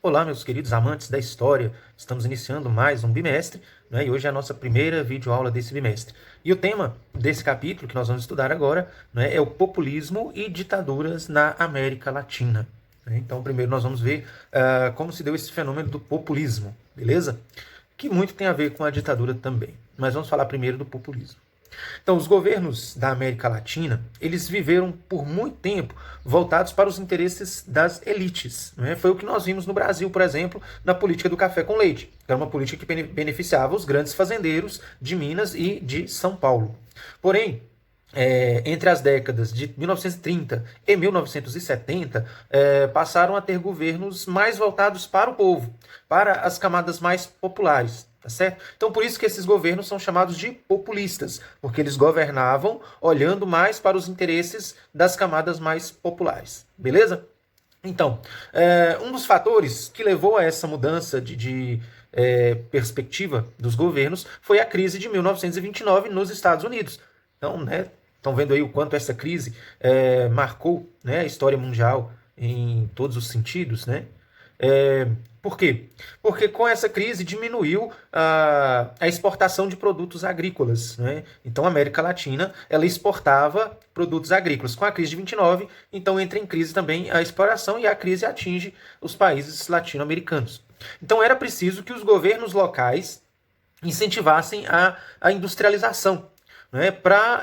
Olá, meus queridos amantes da história. Estamos iniciando mais um bimestre, né? E hoje é a nossa primeira videoaula desse bimestre. E o tema desse capítulo que nós vamos estudar agora, né, é o populismo e ditaduras na América Latina, né? Então, primeiro nós vamos ver como se deu esse fenômeno do populismo, beleza? Que muito tem a ver com a ditadura também. Mas vamos falar primeiro do populismo. Então, os governos da América Latina, eles viveram por muito tempo voltados para os interesses das elites, né? Foi o que nós vimos no Brasil, por exemplo, na política do café com leite, que era uma política que beneficiava os grandes fazendeiros de Minas e de São Paulo. Porém, entre as décadas de 1930 e 1970, passaram a ter governos mais voltados para o povo, para as camadas mais populares. Tá certo? Então, por isso que esses governos são chamados de populistas, porque eles governavam olhando mais para os interesses das camadas mais populares. Beleza? Então, um dos fatores que levou a essa mudança de perspectiva dos governos foi a crise de 1929 nos Estados Unidos. Então, né, estão vendo aí o quanto essa crise marcou, né, a história mundial em todos os sentidos, né? Por quê? Porque com essa crise diminuiu a exportação de produtos agrícolas, né? Então a América Latina ela exportava produtos agrícolas. Com a crise de 29, então entra em crise também a exploração e a crise atinge os países latino-americanos. Então era preciso que os governos locais incentivassem a industrialização, né, para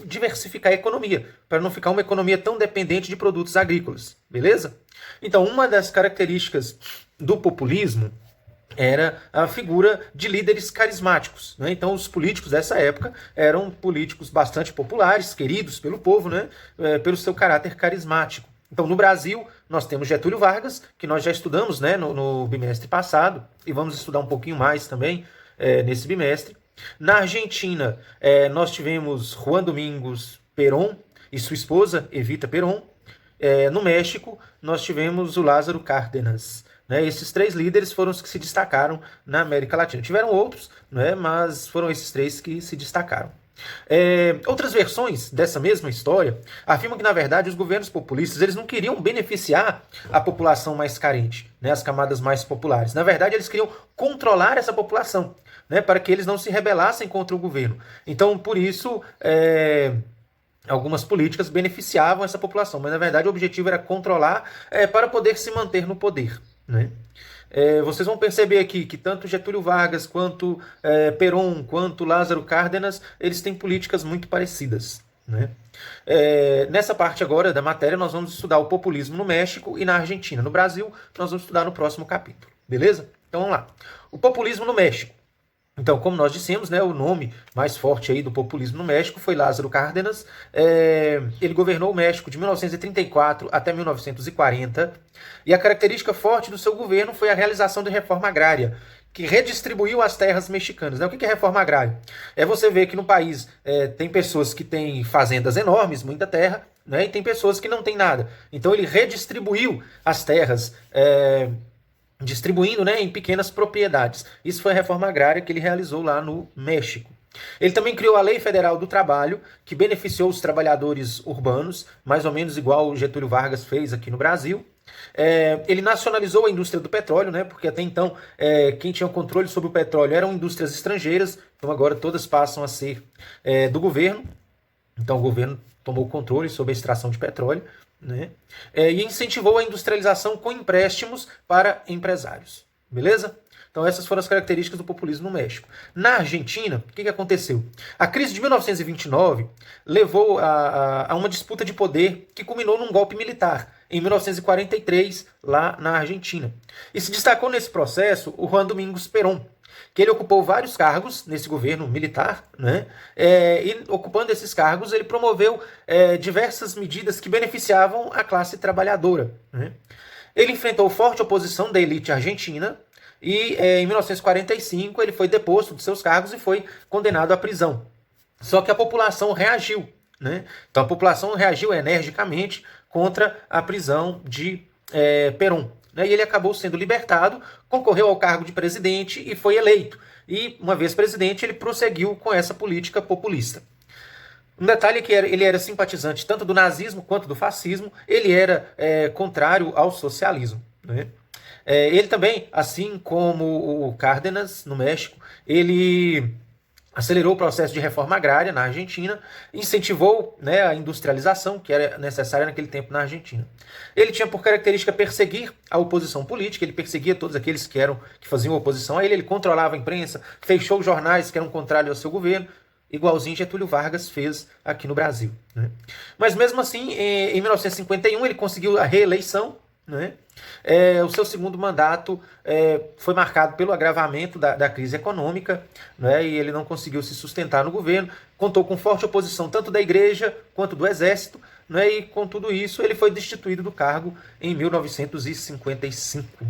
diversificar a economia, para não ficar uma economia tão dependente de produtos agrícolas, beleza? Então, uma das características do populismo era a figura de líderes carismáticos, né? Então, os políticos dessa época eram políticos bastante populares, queridos pelo povo, né, pelo seu caráter carismático. Então, no Brasil, nós temos Getúlio Vargas, que nós já estudamos, né, no bimestre passado, e vamos estudar um pouquinho mais também nesse bimestre. Na Argentina, nós tivemos Juan Domingos Perón e sua esposa, Evita Perón. No México, nós tivemos o Lázaro Cárdenas. Né? Esses três líderes foram os que se destacaram na América Latina. Tiveram outros, né? Mas foram esses três que se destacaram. Outras versões dessa mesma história afirmam que, na verdade, os governos populistas eles não queriam beneficiar a população mais carente, né, as camadas mais populares. Na verdade, eles queriam controlar essa população, né, para que eles não se rebelassem contra o governo. Então, por isso, algumas políticas beneficiavam essa população, mas, na verdade, o objetivo era controlar para poder se manter no poder, né? Vocês vão perceber aqui que tanto Getúlio Vargas, quanto Perón, quanto Lázaro Cárdenas, eles têm políticas muito parecidas, né? Nessa parte agora da matéria, nós vamos estudar o populismo no México e na Argentina. No Brasil, nós vamos estudar no próximo capítulo, beleza? Então vamos lá. O populismo no México. Então, como nós dissemos, né, o nome mais forte aí do populismo no México foi Lázaro Cárdenas. Ele governou o México de 1934 até 1940. E a característica forte do seu governo foi a realização de reforma agrária, que redistribuiu as terras mexicanas. Né? O que é reforma agrária? É você ver que no país tem pessoas que têm fazendas enormes, muita terra, né, e tem pessoas que não têm nada. Então ele redistribuiu as terras, distribuindo, né, em pequenas propriedades. Isso foi a reforma agrária que ele realizou lá no México. Ele também criou a Lei Federal do Trabalho, que beneficiou os trabalhadores urbanos, mais ou menos igual o Getúlio Vargas fez aqui no Brasil. Ele nacionalizou a indústria do petróleo, né, porque até então quem tinha o controle sobre o petróleo eram indústrias estrangeiras, então agora todas passam a ser do governo. Então o governo tomou o controle sobre a extração de petróleo, né? E incentivou a industrialização com empréstimos para empresários. Beleza? Então essas foram as características do populismo no México. Na Argentina, o que aconteceu? A crise de 1929 levou a uma disputa de poder que culminou num golpe militar em 1943, lá na Argentina. E se destacou nesse processo o Juan Domingos Perón, que ele ocupou vários cargos nesse governo militar, né? E ocupando esses cargos, ele promoveu diversas medidas que beneficiavam a classe trabalhadora, né? Ele enfrentou forte oposição da elite argentina e em 1945 ele foi deposto de seus cargos e foi condenado à prisão. Só que a população reagiu, né? Então a população reagiu energicamente contra a prisão de Perón. E ele acabou sendo libertado, concorreu ao cargo de presidente e foi eleito. E, uma vez presidente, ele prosseguiu com essa política populista. Um detalhe é que ele era simpatizante tanto do nazismo quanto do fascismo, ele era contrário ao socialismo, né? Ele também, assim como o Cárdenas, no México, ele acelerou o processo de reforma agrária na Argentina, incentivou, né, a industrialização que era necessária naquele tempo na Argentina. Ele tinha por característica perseguir a oposição política, ele perseguia todos aqueles que faziam oposição a ele controlava a imprensa, fechou os jornais que eram contrários ao seu governo, igualzinho Getúlio Vargas fez aqui no Brasil. Né? Mas mesmo assim, em 1951, ele conseguiu a reeleição, né? O seu segundo mandato foi marcado pelo agravamento da crise econômica, né? E ele não conseguiu se sustentar no governo, contou com forte oposição tanto da igreja quanto do exército, né? E com tudo isso ele foi destituído do cargo em 1955.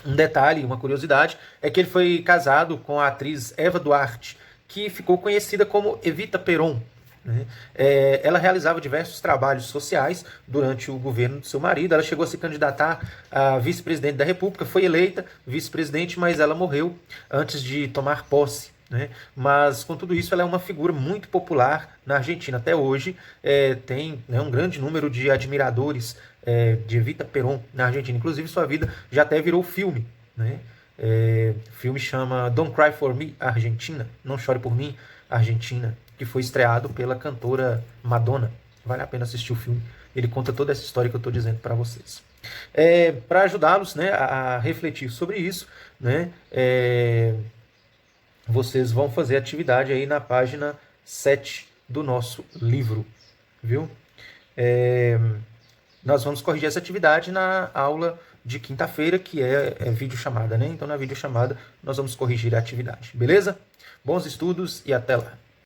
Um detalhe, uma curiosidade, é que ele foi casado com a atriz Eva Duarte, que ficou conhecida como Evita Peron. Né? Ela realizava diversos trabalhos sociais durante o governo do seu marido. Ela chegou a se candidatar a vice-presidente da República, foi eleita vice-presidente, mas ela morreu antes de tomar posse. Né? Mas, com tudo isso, ela é uma figura muito popular na Argentina. Até hoje tem, né, um grande número de admiradores de Evita Peron na Argentina. Inclusive, sua vida já até virou filme. Né? O filme chama Don't Cry For Me, Argentina. Não Chore Por Mim, Argentina, que foi estreado pela cantora Madonna. Vale a pena assistir o filme. Ele conta toda essa história que eu estou dizendo para vocês. Para ajudá-los, né, a refletir sobre isso, né, vocês vão fazer atividade aí na página 7 do nosso livro, viu? Nós vamos corrigir essa atividade na aula de quinta-feira, que é videochamada, né? Então, na videochamada, nós vamos corrigir a atividade, beleza? Bons estudos e até lá!